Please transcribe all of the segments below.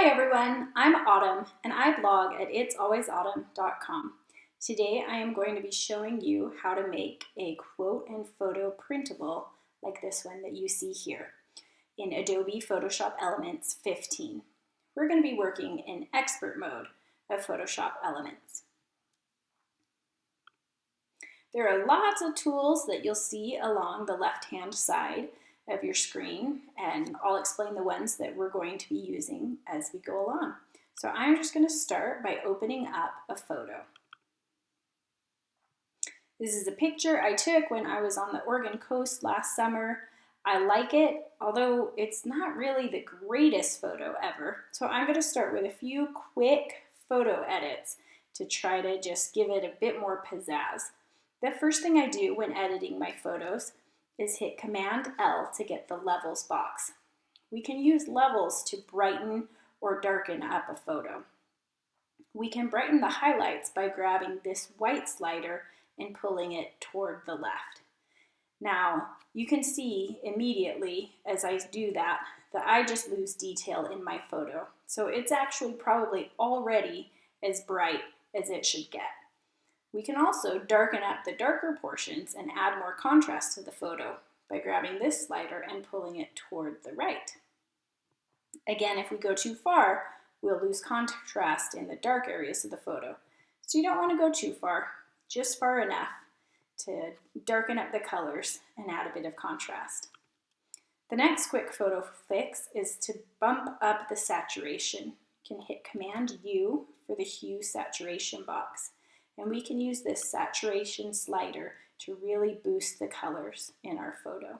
Hi everyone, I'm Autumn and I blog at itsalwaysautumn.com. Today I am going to be showing you how to make a quote and photo printable like this one that you see here in Adobe Photoshop Elements 15. We're going to be working in expert mode of Photoshop Elements. There are lots of tools that you'll see along the left-hand side of your screen, and I'll explain the ones that we're going to be using as we go along. So I'm just going to start by opening up a photo. This is a picture I took when I was on the Oregon coast last summer. I like it, although it's not really the greatest photo ever. So I'm going to start with a few quick photo edits to try to just give it a bit more pizzazz. The first thing I do when editing my photos is hit Command L to get the levels box. We can use levels to brighten or darken up a photo. We can brighten the highlights by grabbing this white slider and pulling it toward the left. Now, you can see immediately as I do that I just lose detail in my photo. So it's actually probably already as bright as it should get. We can also darken up the darker portions and add more contrast to the photo by grabbing this slider and pulling it toward the right. Again, if we go too far, we'll lose contrast in the dark areas of the photo. So you don't want to go too far, just far enough to darken up the colors and add a bit of contrast. The next quick photo fix is to bump up the saturation. You can hit Command U for the hue saturation box. And we can use this saturation slider to really boost the colors in our photo.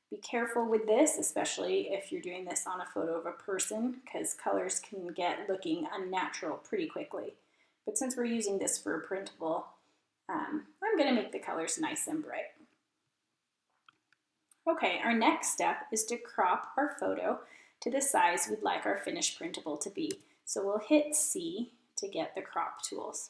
Be careful with this, especially if you're doing this on a photo of a person, because colors can get looking unnatural pretty quickly. But since we're using this for a printable, I'm going to make the colors nice and bright. Okay, our next step is to crop our photo to the size we'd like our finished printable to be. So we'll hit C to get the crop tools.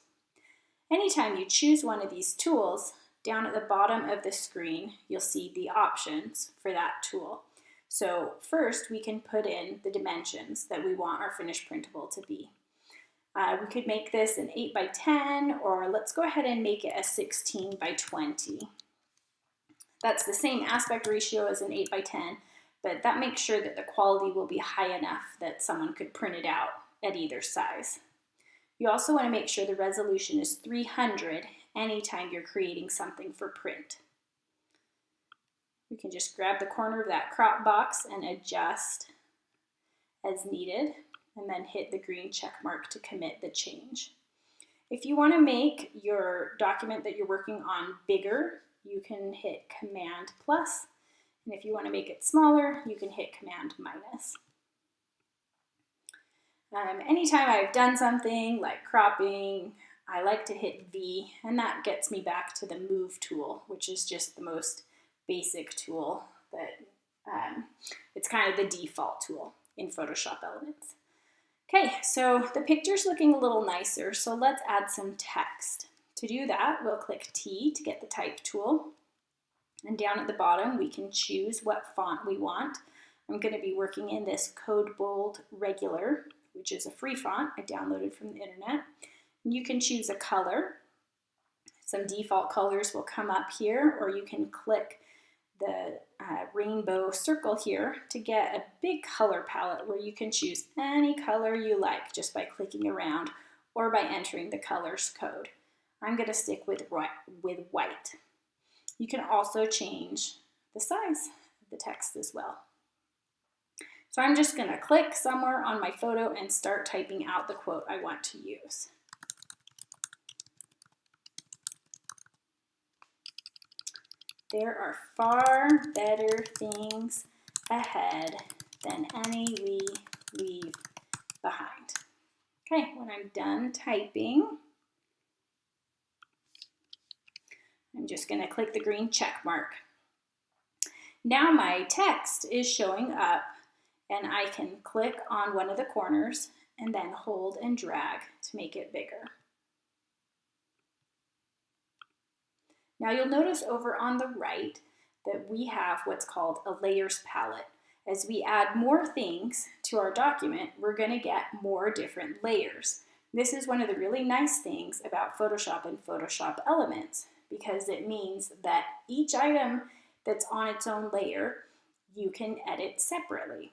Anytime you choose one of these tools, down at the bottom of the screen, you'll see the options for that tool. So first, we can put in the dimensions that we want our finished printable to be. We could make this an 8 by 10, or let's go ahead and make it a 16 by 20. That's the same aspect ratio as an 8 by 10, but that makes sure that the quality will be high enough that someone could print it out at either size. You also want to make sure the resolution is 300 anytime you're creating something for print. You can just grab the corner of that crop box and adjust as needed, and then hit the green check mark to commit the change. If you want to make your document that you're working on bigger, you can hit Command plus, and if you want to make it smaller, you can hit Command minus. Anytime I've done something like cropping, I like to hit V, and that gets me back to the Move tool, which is just the most basic tool that it's kind of the default tool in Photoshop Elements. Okay, so the picture's looking a little nicer, so let's add some text. To do that, we'll click T to get the Type tool, and down at the bottom we can choose what font we want. I'm going to be working in this Code Bold Regular, which is a free font I downloaded from the internet. And you can choose a color. Some default colors will come up here, or you can click the rainbow circle here to get a big color palette where you can choose any color you like just by clicking around or by entering the colors code. I'm going to stick with white. You can also change the size of the text as well. So I'm just going to click somewhere on my photo and start typing out the quote I want to use. There are far better things ahead than any we leave behind. Okay, when I'm done typing, I'm just going to click the green check mark. Now my text is showing up, and I can click on one of the corners and then hold and drag to make it bigger. Now you'll notice over on the right that we have what's called a layers palette. as we add more things to our document, we're going to get more different layers. This is one of the really nice things about Photoshop and Photoshop Elements, because it means that each item that's on its own layer, you can edit separately.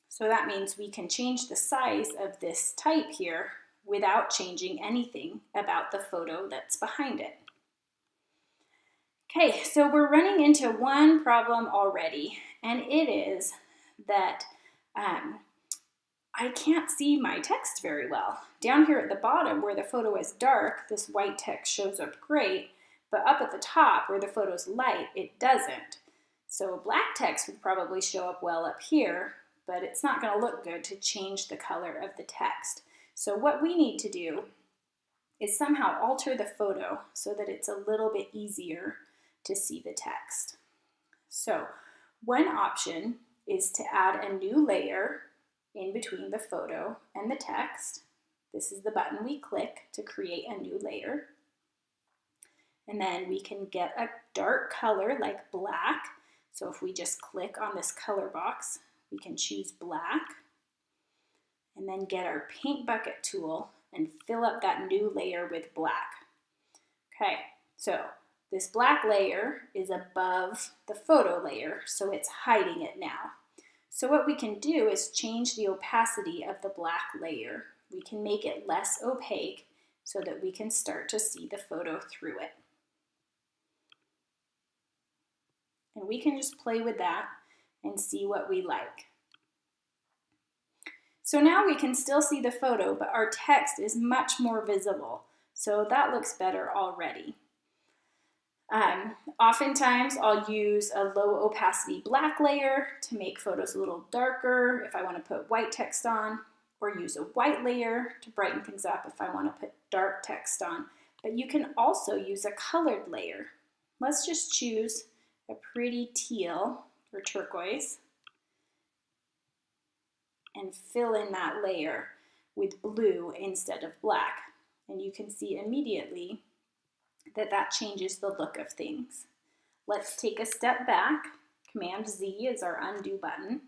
So that means we can change the size of this type here without changing anything about the photo that's behind it. Okay, so we're running into one problem already, and it is that I can't see my text very well. Down here at the bottom where the photo is dark, this white text shows up great, but up at the top where the photo's light, it doesn't. So black text would probably show up well up here, but it's not going to look good to change the color of the text. So what we need to do is somehow alter the photo so that it's a little bit easier to see the text. So one option is to add a new layer in between the photo and the text. This is the button we click to create a new layer. And then we can get a dark color like black. So if we just click on this color box, we can choose black, and then get our paint bucket tool and fill up that new layer with black. Okay, so this black layer is above the photo layer, so it's hiding it now. So what we can do is change the opacity of the black layer. We can make it less opaque so that we can start to see the photo through it. And we can just play with that and see what we like. So now we can still see the photo, but our text is much more visible. So that looks better already. Oftentimes I'll use a low opacity black layer to make photos a little darker if I want to put white text on, or use a white layer to brighten things up if I want to put dark text on. But you can also use a colored layer. Let's just choose a pretty teal or turquoise and fill in that layer with blue instead of black. And you can see immediately that that changes the look of things. Let's take a step back. Command Z is our undo button.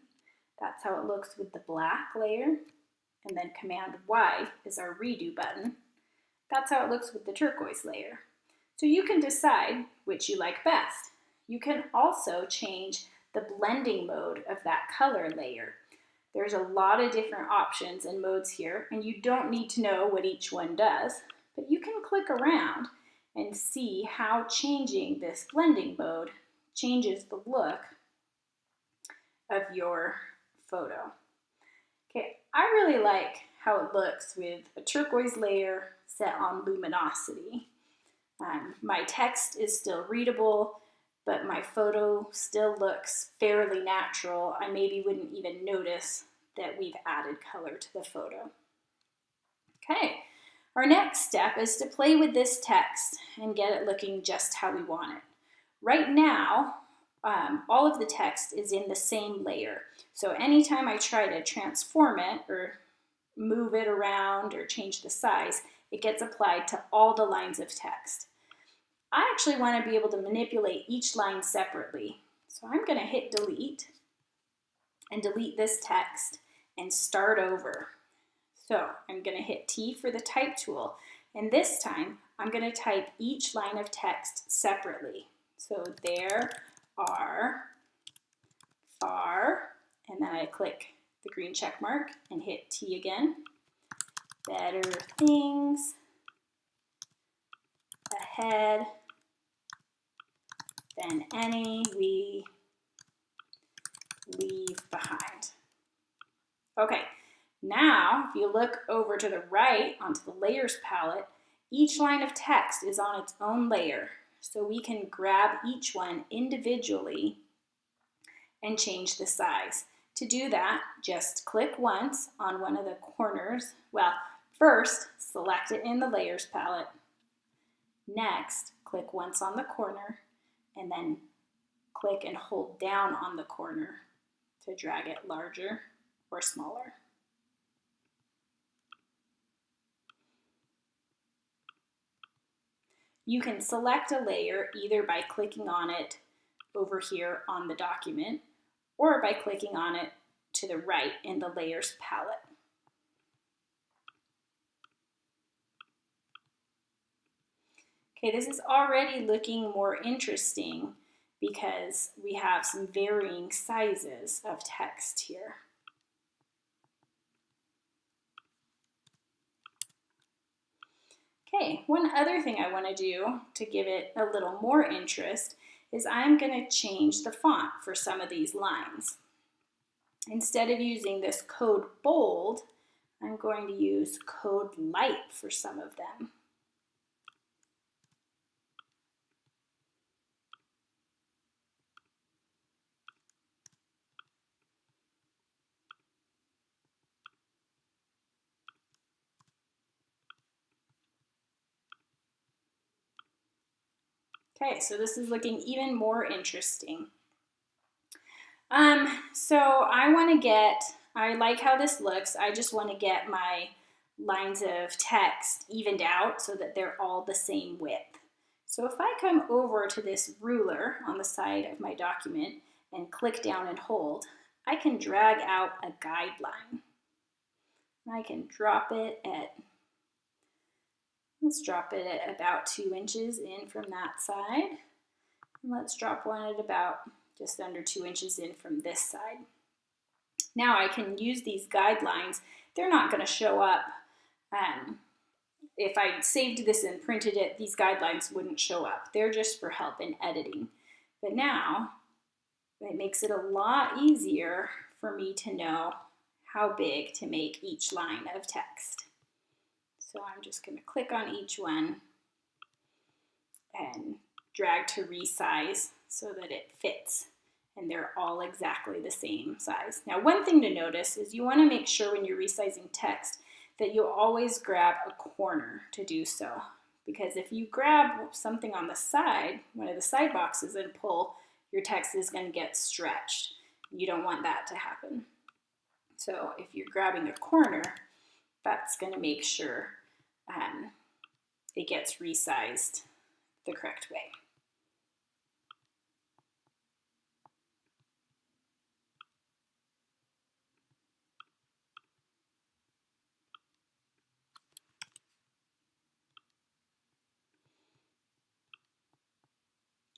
That's how it looks with the black layer. And then Command Y is our redo button. That's how it looks with the turquoise layer. So you can decide which you like best. You can also change the blending mode of that color layer. There's a lot of different options and modes here, and you don't need to know what each one does, but you can click around and see how changing this blending mode changes the look of your photo. Okay, I really like how it looks with a turquoise layer set on luminosity. My text is still readable, but my photo still looks fairly natural. I maybe wouldn't even notice that we've added color to the photo. Okay, our next step is to play with this text and get it looking just how we want it. Right now, all of the text is in the same layer. So anytime I try to transform it or move it around or change the size, it gets applied to all the lines of text. I actually want to be able to manipulate each line separately. So I'm going to hit delete and delete this text and start over. So I'm going to hit T for the type tool, and this time I'm going to type each line of text separately. So there are far, and then I click the green check mark and hit T again. Better things ahead than any we leave behind. Okay, now if you look over to the right onto the layers palette, each line of text is on its own layer. So we can grab each one individually and change the size. To do that, just click once on one of the corners. Well, first, select it in the layers palette. Next, click once on the corner, and then click and hold down on the corner to drag it larger or smaller. You can select a layer either by clicking on it over here on the document or by clicking on it to the right in the Layers palette. Okay, this is already looking more interesting because we have some varying sizes of text here. Okay, one other thing I want to do to give it a little more interest is I'm going to change the font for some of these lines. Instead of using this Code Bold, I'm going to use Code Light for some of them. Okay, so this is looking even more interesting. So I like how this looks. I just want to get my lines of text evened out so that they're all the same width. So if I come over to this ruler on the side of my document and click down and hold, I can drag out a guideline. I can drop it at, let's drop it at about 2 inches in from that side. And let's drop one at about just under 2 inches in from this side. Now I can use these guidelines. They're not going to show up. If I saved this and printed it, these guidelines wouldn't show up. They're just for help in editing. But now it makes it a lot easier for me to know how big to make each line of text. So I'm just going to click on each one and drag to resize so that it fits and they're all exactly the same size. Now, one thing to notice is you want to make sure when you're resizing text that you always grab a corner to do so, because if you grab something on the side, one of the side boxes, and pull, your text is going to get stretched. You don't want that to happen. So if you're grabbing a corner, that's going to make sure it gets resized the correct way.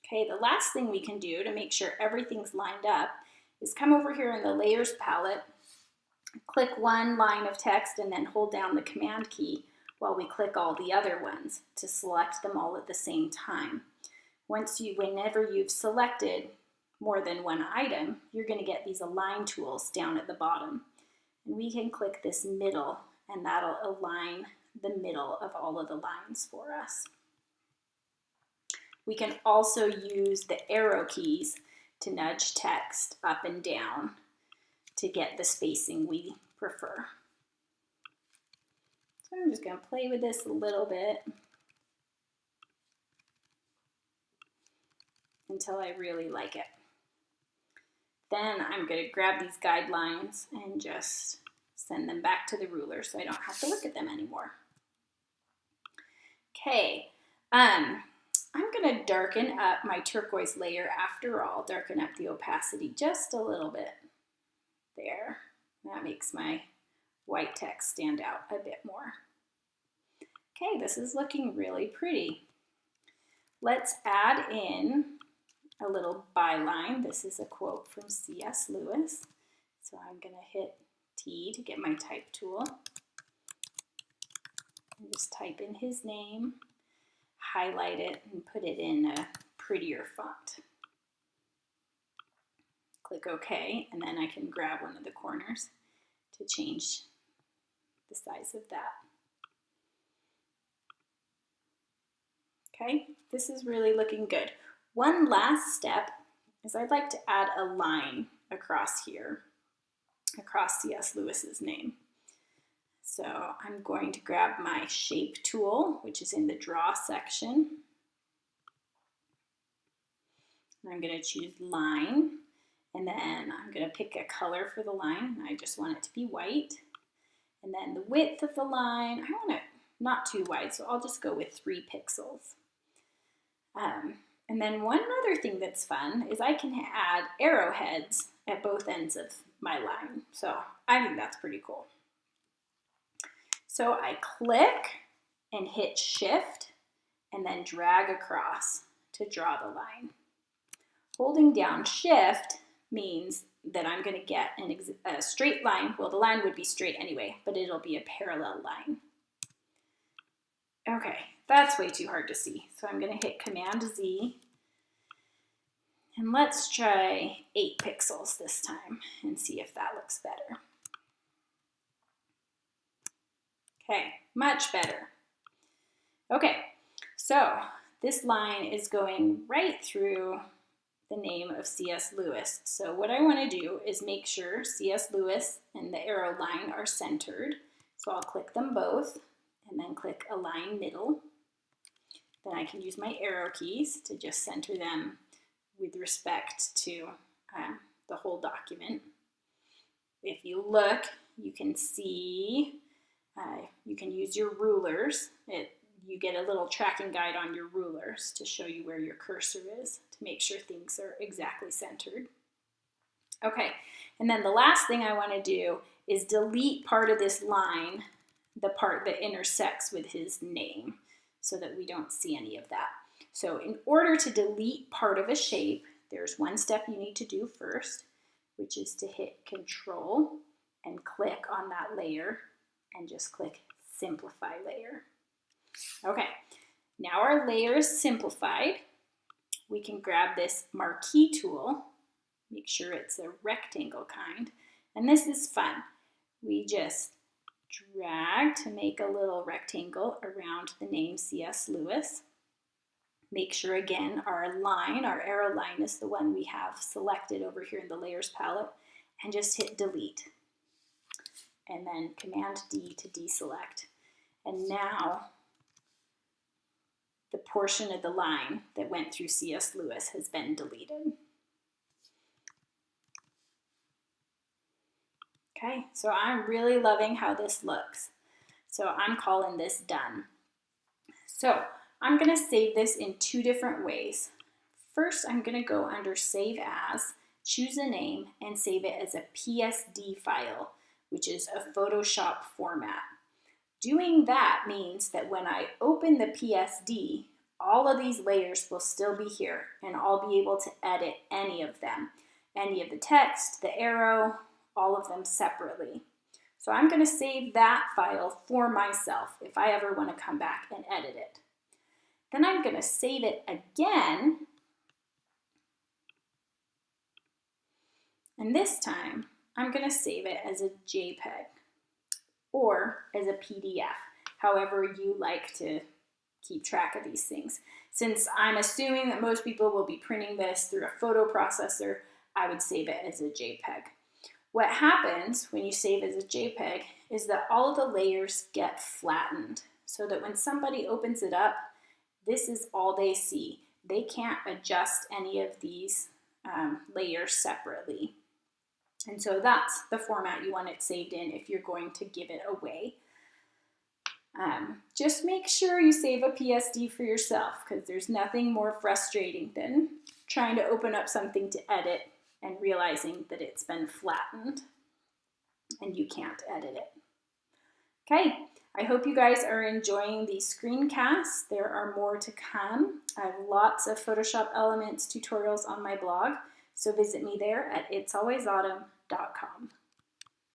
Okay, the last thing we can do to make sure everything's lined up is come over here in the Layers palette, click one line of text, and then hold down the Command key while we click all the other ones to select them all at the same time. Whenever you've selected more than one item, you're going to get these Align tools down at the bottom. And we can click this middle, and that'll align the middle of all of the lines for us. We can also use the arrow keys to nudge text up and down to get the spacing we prefer. So I'm just going to play with this a little bit until I really like it. Then I'm going to grab these guidelines and just send them back to the ruler so I don't have to look at them anymore. Okay, I'm going to darken up my turquoise layer after all, darken up the opacity just a little bit. There, that makes my white text stand out a bit more. Okay, this is looking really pretty. Let's add in a little byline. This is a quote from C.S. Lewis. So I'm going to hit T to get my type tool. And just type in his name, highlight it, and put it in a prettier font. Click OK, and then I can grab one of the corners to change the size of that. Okay, this is really looking good. One last step is I'd like to add a line across here, across C.S. Lewis's name. So I'm going to grab my Shape tool, which is in the Draw section. And I'm going to choose Line, and then I'm going to pick a color for the line. I just want it to be white. And then the width of the line, I want it not too wide, so I'll just go with 3 pixels. And then one other thing that's fun is I can add arrowheads at both ends of my line. So I think that's pretty cool. So I click and hit Shift and then drag across to draw the line. Holding down Shift means that I'm going to get a straight line. Well, the line would be straight anyway, but it'll be a parallel line. Okay, that's way too hard to see. So I'm going to hit Command Z. And let's try 8 pixels this time and see if that looks better. Okay, much better. Okay, so this line is going right through the name of C.S. Lewis. So what I want to do is make sure C.S. Lewis and the arrow line are centered. So I'll click them both and then click Align Middle. Then I can use my arrow keys to just center them with respect to the whole document. If you look, you can see, you can use your rulers. You get a little tracking guide on your rulers to show you where your cursor is to make sure things are exactly centered. Okay, and then the last thing I want to do is delete part of this line, the part that intersects with his name, so that we don't see any of that. So in order to delete part of a shape, there's one step you need to do first, which is to hit Control and click on that layer and just click Simplify Layer. Okay, now our layer is simplified. We can grab this marquee tool, make sure it's a rectangle kind, and this is fun. We just drag to make a little rectangle around the name C.S. Lewis. Make sure again our arrow line is the one we have selected over here in the layers palette, and just hit delete. And then Command D to deselect. And now the portion of the line that went through C.S. Lewis has been deleted. Okay, so I'm really loving how this looks. So I'm calling this done. So I'm going to save this in 2 different ways. First, I'm going to go under Save As, choose a name, and save it as a PSD file, which is a Photoshop format. Doing that means that when I open the PSD, all of these layers will still be here, and I'll be able to edit any of them. Any of the text, the arrow, all of them separately. So I'm going to save that file for myself if I ever want to come back and edit it. Then I'm going to save it again, and this time I'm going to save it as a JPEG or as a PDF, however you like to keep track of these things. Since I'm assuming that most people will be printing this through a photo processor, I would save it as a JPEG. What happens when you save as a JPEG is that all of the layers get flattened so that when somebody opens it up, this is all they see. They can't adjust any of these layers separately. And so that's the format you want it saved in if you're going to give it away. Just make sure you save a PSD for yourself, because there's nothing more frustrating than trying to open up something to edit and realizing that it's been flattened and you can't edit it. Okay, I hope you guys are enjoying these screencasts. There are more to come. I have lots of Photoshop Elements tutorials on my blog, so visit me there at itsalwaysautumn.com.